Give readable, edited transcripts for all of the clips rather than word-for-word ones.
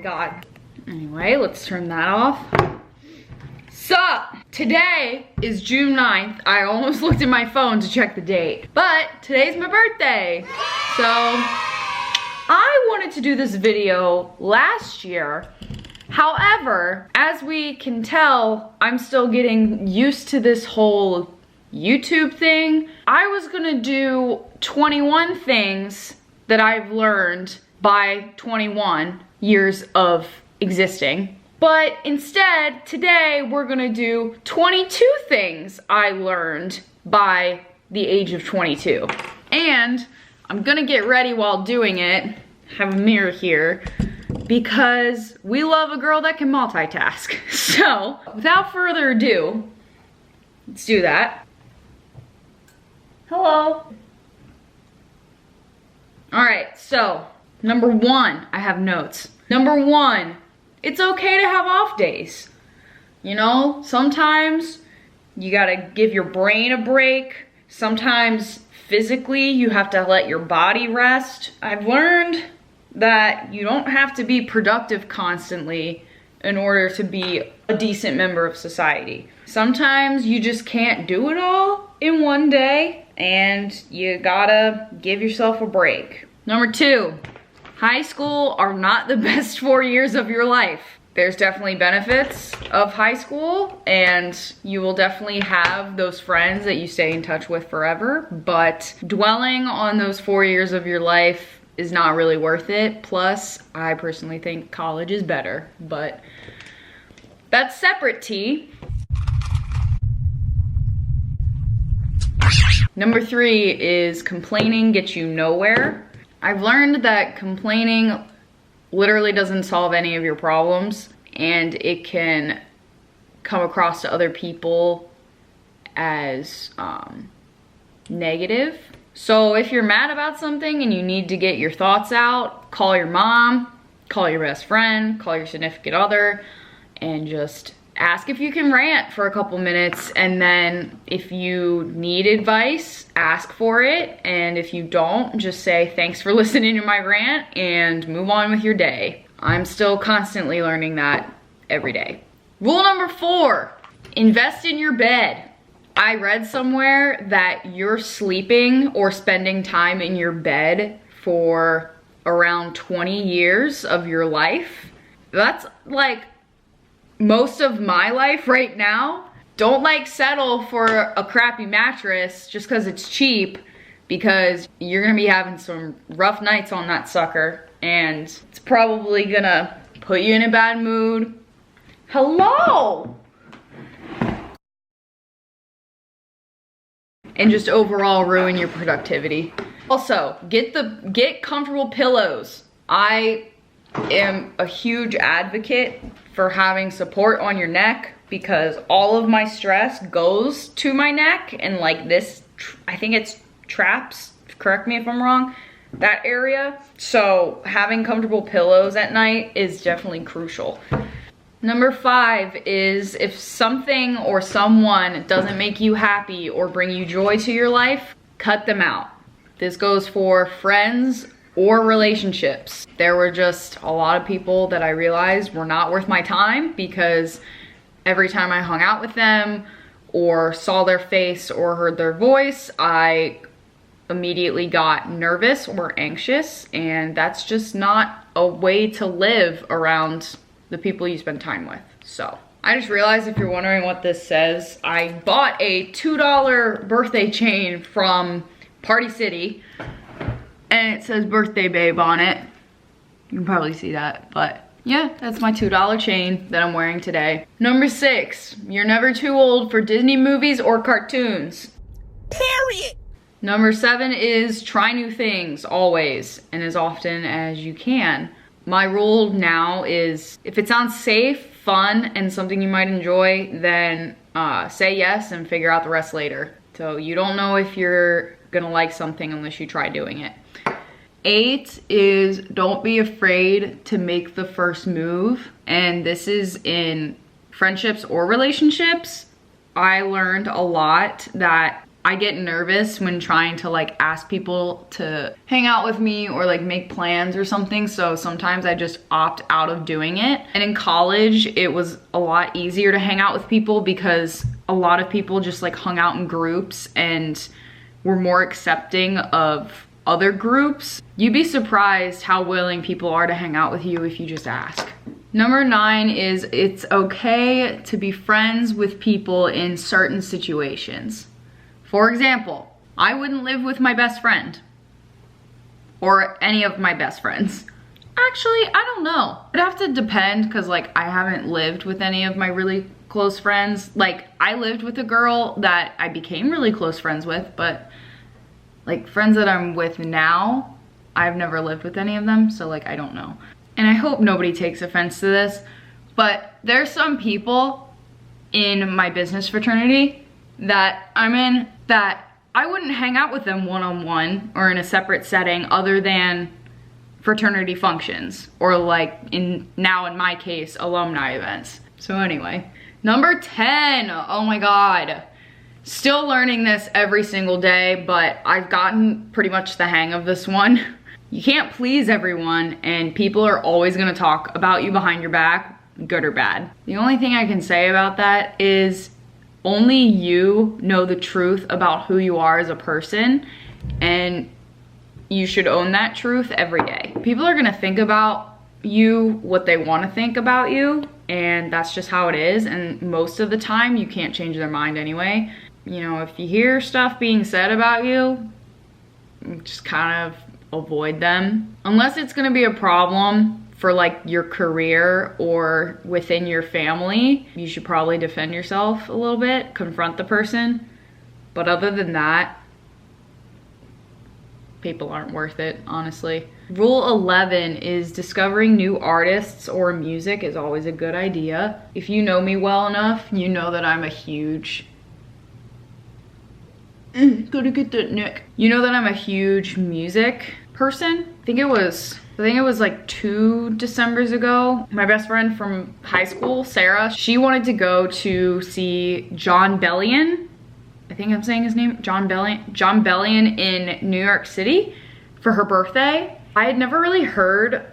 God. Anyway, let's turn that off. Sup? Today is June 9th. I almost looked at my phone to check the date, but today's my birthday. So I wanted to do this video last year. However, as we can tell, I'm still getting used to this whole YouTube thing. I was gonna do 21 things that I've learned by 21 years of existing. But instead, today we're gonna do 22 things I learned by the age of 22. And I'm gonna get ready while doing it, have a mirror here, because we love a girl that can multitask. So, without further ado, let's do that. Hello. All right, so number one, I have notes. Number one, it's okay to have off days. You know, sometimes you gotta give your brain a break. Sometimes physically you have to let your body rest. I've learned that you don't have to be productive constantly in order to be a decent member of society. Sometimes you just can't do it all in one day and you gotta give yourself a break. Number two, high school are not the best 4 years of your life. There's definitely benefits of high school and you will definitely have those friends that you stay in touch with forever, but dwelling on those 4 years of your life is not really worth it. Plus, I personally think college is better, but that's separate tea. Number three is complaining gets you nowhere. I've learned that complaining literally doesn't solve any of your problems, and it can come across to other people as negative. So if you're mad about something and you need to get your thoughts out, call your mom, call your best friend, call your significant other, and just ask if you can rant for a couple minutes. And then if you need advice, ask for it. And if you don't, just say thanks for listening to my rant and move on with your day. I'm still constantly learning that every day. Rule number four, invest in your bed. I read somewhere that you're sleeping or spending time in your bed for around 20 years of your life. That's like most of my life right now. Don't like settle for a crappy mattress just because it's cheap, because you're gonna be having some rough nights on that sucker and it's probably gonna put you in a bad mood. Hello! And just overall ruin your productivity. Also, get comfortable pillows. I am a huge advocate for having support on your neck because all of my stress goes to my neck, and like this, I think it's traps, correct me if I'm wrong, that area. So having comfortable pillows at night is definitely crucial. Number five is if something or someone doesn't make you happy or bring you joy to your life, cut them out. This goes for friends or relationships. There were just a lot of people that I realized were not worth my time because every time I hung out with them or saw their face or heard their voice, I immediately got nervous or anxious, and that's just not a way to live around the people you spend time with. So I just realized, if you're wondering what this says, I bought a $2 birthday chain from Party City and it says birthday babe on it. You can probably see that, but yeah, that's my $2 chain that I'm wearing today. Number six, you're never too old for Disney movies or cartoons. Period. Number seven is try new things always and as often as you can. My rule now is if it sounds safe, fun, and something you might enjoy, then say yes and figure out the rest later. So you don't know if you're gonna like something unless you try doing it. 8 is don't be afraid to make the first move. And this is in friendships or relationships. I learned a lot that I get nervous when trying to like ask people to hang out with me or like make plans or something. So sometimes I just opt out of doing it. And in college, it was a lot easier to hang out with people because a lot of people just like hung out in groups and were more accepting of other groups. You'd be surprised how willing people are to hang out with you if you just ask. Number 9 is it's okay to be friends with people in certain situations. For example, I wouldn't live with my best friend or any of my best friends. Actually, I don't know. It'd have to depend because like I haven't lived with any of my really close friends. Like I lived with a girl that I became really close friends with, but like friends that I'm with now, I've never lived with any of them. So like, I don't know. And I hope nobody takes offense to this, but there's some people in my business fraternity that I'm in that I wouldn't hang out with them one-on-one or in a separate setting other than fraternity functions or like in my case, alumni events. So anyway, number 10, oh my God. Still learning this every single day, but I've gotten pretty much the hang of this one. You can't please everyone and people are always gonna talk about you behind your back, good or bad. The only thing I can say about that is only you know the truth about who you are as a person, and you should own that truth every day. People are gonna think about you what they wanna think about you, and that's just how it is, and most of the time you can't change their mind anyway. You know, if you hear stuff being said about you, just kind of avoid them. Unless it's gonna be a problem for like your career or within your family, you should probably defend yourself a little bit, confront the person. But other than that, people aren't worth it, honestly. Rule 11 is discovering new artists or music is always a good idea. If you know me well enough, you know that I'm a huge gotta get that neck. You know that I'm a huge music person. I think it was like 2 Decembers ago. My best friend from high school, Sarah, she wanted to go to see Jon Bellion. I think I'm saying his name, Jon Bellion in New York City for her birthday. I had never really heard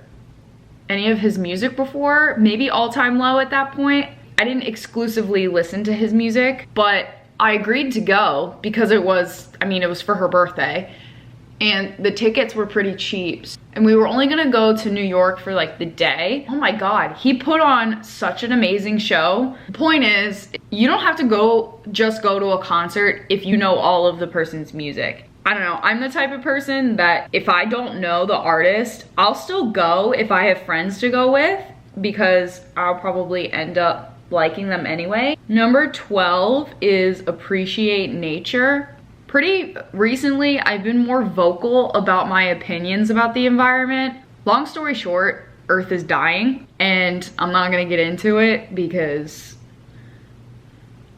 any of his music before, maybe All Time Low at that point. I didn't exclusively listen to his music, but I agreed to go because it was for her birthday. And the tickets were pretty cheap. And we were only gonna go to New York for like the day. Oh my God, he put on such an amazing show. The point is, you don't have to just go to a concert if you know all of the person's music. I don't know, I'm the type of person that if I don't know the artist, I'll still go if I have friends to go with because I'll probably end up liking them anyway. Number 12 is appreciate nature. Pretty recently, I've been more vocal about my opinions about the environment. Long story short, Earth is dying, and I'm not gonna get into it because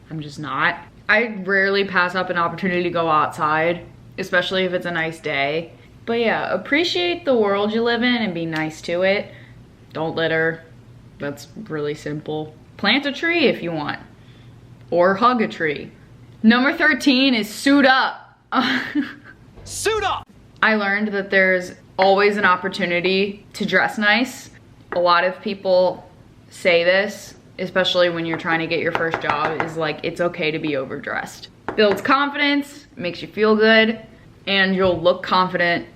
I'm just not. I rarely pass up an opportunity to go outside, especially if it's a nice day. But yeah, appreciate the world you live in and be nice to it. Don't litter. That's really simple. Plant a tree if you want, or hug a tree. Number 13 is suit up. Suit up! I learned that there's always an opportunity to dress nice. A lot of people say this, especially when you're trying to get your first job, is like, it's okay to be overdressed. Builds confidence, makes you feel good, and you'll look confident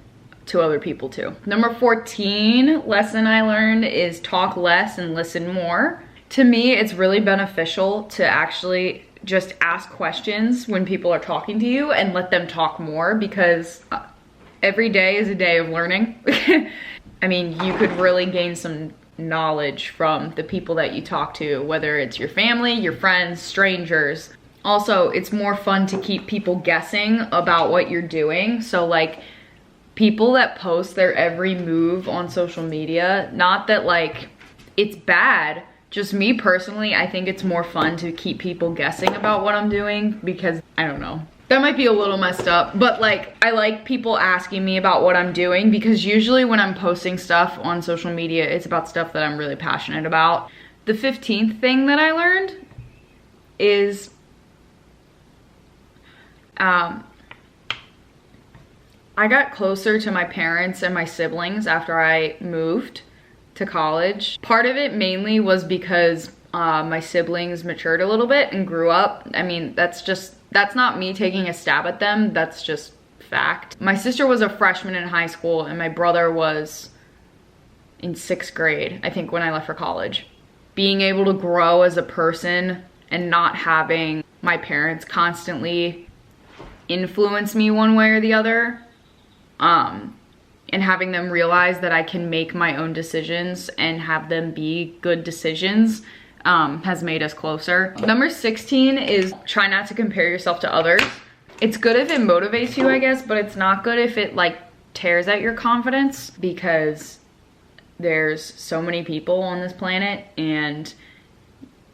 to other people too. Number 14 lesson I learned is talk less and listen more. To me, it's really beneficial to actually just ask questions when people are talking to you and let them talk more because every day is a day of learning. I mean, you could really gain some knowledge from the people that you talk to, whether it's your family, your friends, strangers. Also, it's more fun to keep people guessing about what you're doing. So like people that post their every move on social media, not that like it's bad, just me personally, I think it's more fun to keep people guessing about what I'm doing because, I don't know. That might be a little messed up, but like, I like people asking me about what I'm doing because usually when I'm posting stuff on social media, it's about stuff that I'm really passionate about. The 15th thing that I learned is I got closer to my parents and my siblings after I moved to college. Part of it mainly was because my siblings matured a little bit and grew up. I mean, that's not me taking a stab at them, that's just fact. My sister was a freshman in high school and my brother was in 6th grade, I think, when I left for college. Being able to grow as a person and not having my parents constantly influence me one way or the other, and having them realize that I can make my own decisions and have them be good decisions, has made us closer. Number 16 is try not to compare yourself to others. It's good if it motivates you, I guess, but it's not good if it like tears at your confidence, because there's so many people on this planet and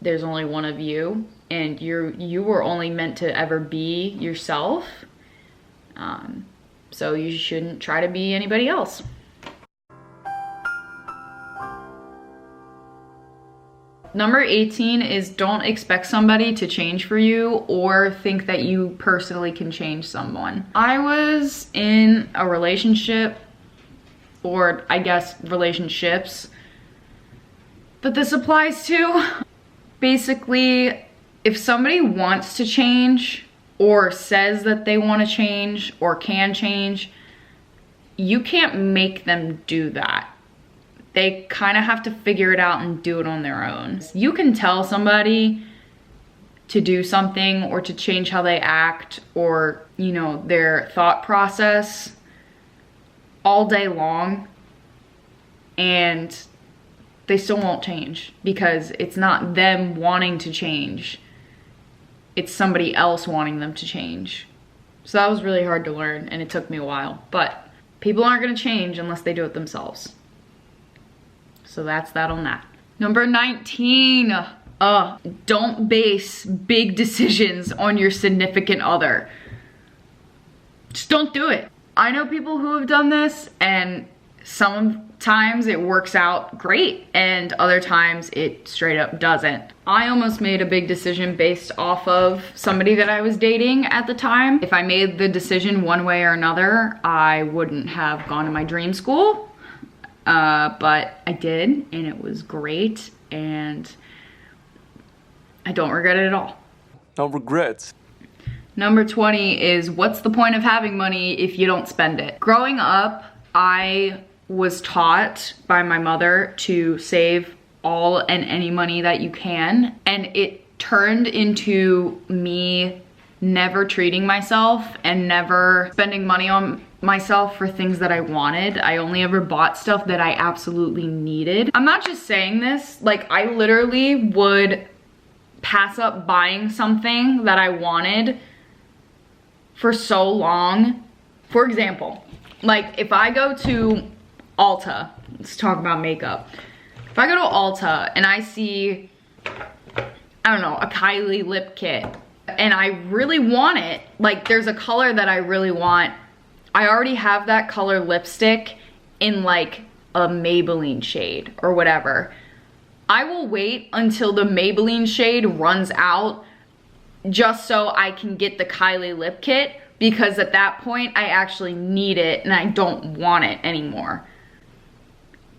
there's only one of you, and you were only meant to ever be yourself. So you shouldn't try to be anybody else. Number 18 is don't expect somebody to change for you or think that you personally can change someone. I was in a relationship, or I guess relationships, but this applies to basically if somebody wants to change or says that they want to change or can change, you can't make them do that. They kind of have to figure it out and do it on their own. You can tell somebody to do something or to change how they act or, you know, their thought process all day long, and they still won't change because it's not them wanting to change. It's somebody else wanting them to change. So that was really hard to learn and it took me a while, but people aren't gonna change unless they do it themselves. So that's that on that. Number 19, don't base big decisions on your significant other. Just don't do it. I know people who have done this, and sometimes it works out great and other times it straight up doesn't. I almost made a big decision based off of somebody that I was dating at the time. If I made the decision one way or another, I wouldn't have gone to my dream school, but I did, and it was great, and I don't regret it at all. No regrets. Number 20 is what's the point of having money if you don't spend it? Growing up, I was taught by my mother to save all and any money that you can, and it turned into me never treating myself and never spending money on myself for things that I wanted. I only ever bought stuff that I absolutely needed. I'm not just saying this, like I literally would pass up buying something that I wanted for so long. For example, like if I go to Ulta, let's talk about makeup. If I go to Ulta and I see, I don't know, a Kylie lip kit and I really want it, like there's a color that I really want, I already have that color lipstick in like a Maybelline shade or whatever. I will wait until the Maybelline shade runs out just so I can get the Kylie lip kit, because at that point I actually need it and I don't want it anymore.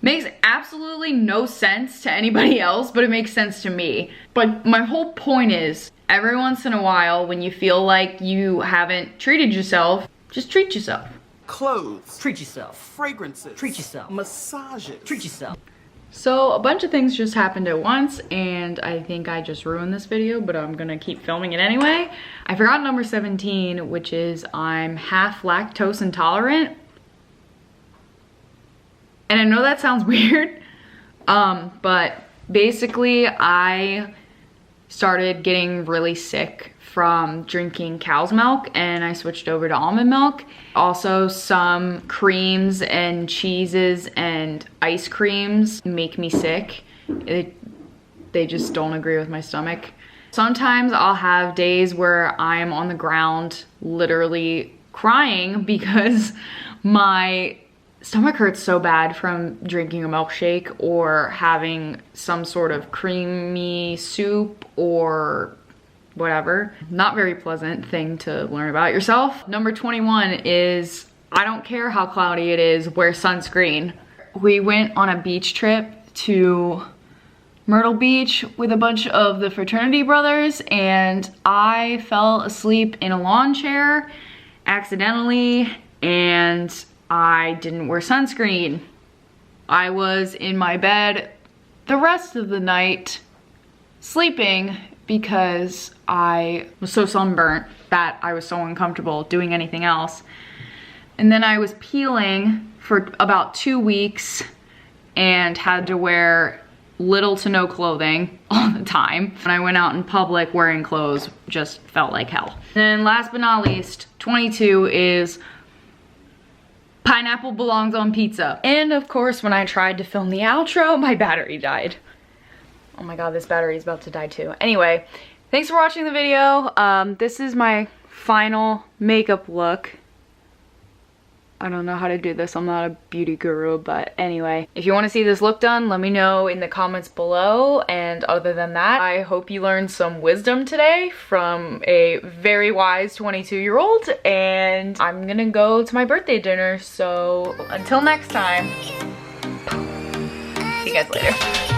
Makes absolutely no sense to anybody else, but it makes sense to me. But my whole point is, every once in a while when you feel like you haven't treated yourself, just treat yourself. Clothes. Treat yourself. Fragrances. Treat yourself. Massages. Treat yourself. So a bunch of things just happened at once, and I think I just ruined this video, but I'm gonna keep filming it anyway. I forgot number 17, which is I'm half lactose intolerant. And I know that sounds weird, but basically I started getting really sick from drinking cow's milk, and I switched over to almond milk. Also, some creams and cheeses and ice creams make me sick. They just don't agree with my stomach. Sometimes I'll have days where I'm on the ground literally crying because my stomach hurts so bad from drinking a milkshake or having some sort of creamy soup or whatever. Not very pleasant thing to learn about yourself. Number 21 is, I don't care how cloudy it is, wear sunscreen. We went on a beach trip to Myrtle Beach with a bunch of the fraternity brothers, and I fell asleep in a lawn chair accidentally, and I didn't wear sunscreen. I was in my bed the rest of the night sleeping because I was so sunburnt that I was so uncomfortable doing anything else. And then I was peeling for about 2 weeks and had to wear little to no clothing all the time. When I went out in public, wearing clothes just felt like hell. And then last but not least, 22 is pineapple belongs on pizza. And of course, when I tried to film the outro, my battery died. Oh my god, this battery is about to die too. Anyway, thanks for watching the video. This is my final makeup look. I don't know how to do this. I'm not a beauty guru, but anyway. If you want to see this look done, let me know in the comments below. And other than that, I hope you learned some wisdom today from a very wise 22-year-old. And I'm gonna go to my birthday dinner. So until next time, see you guys later.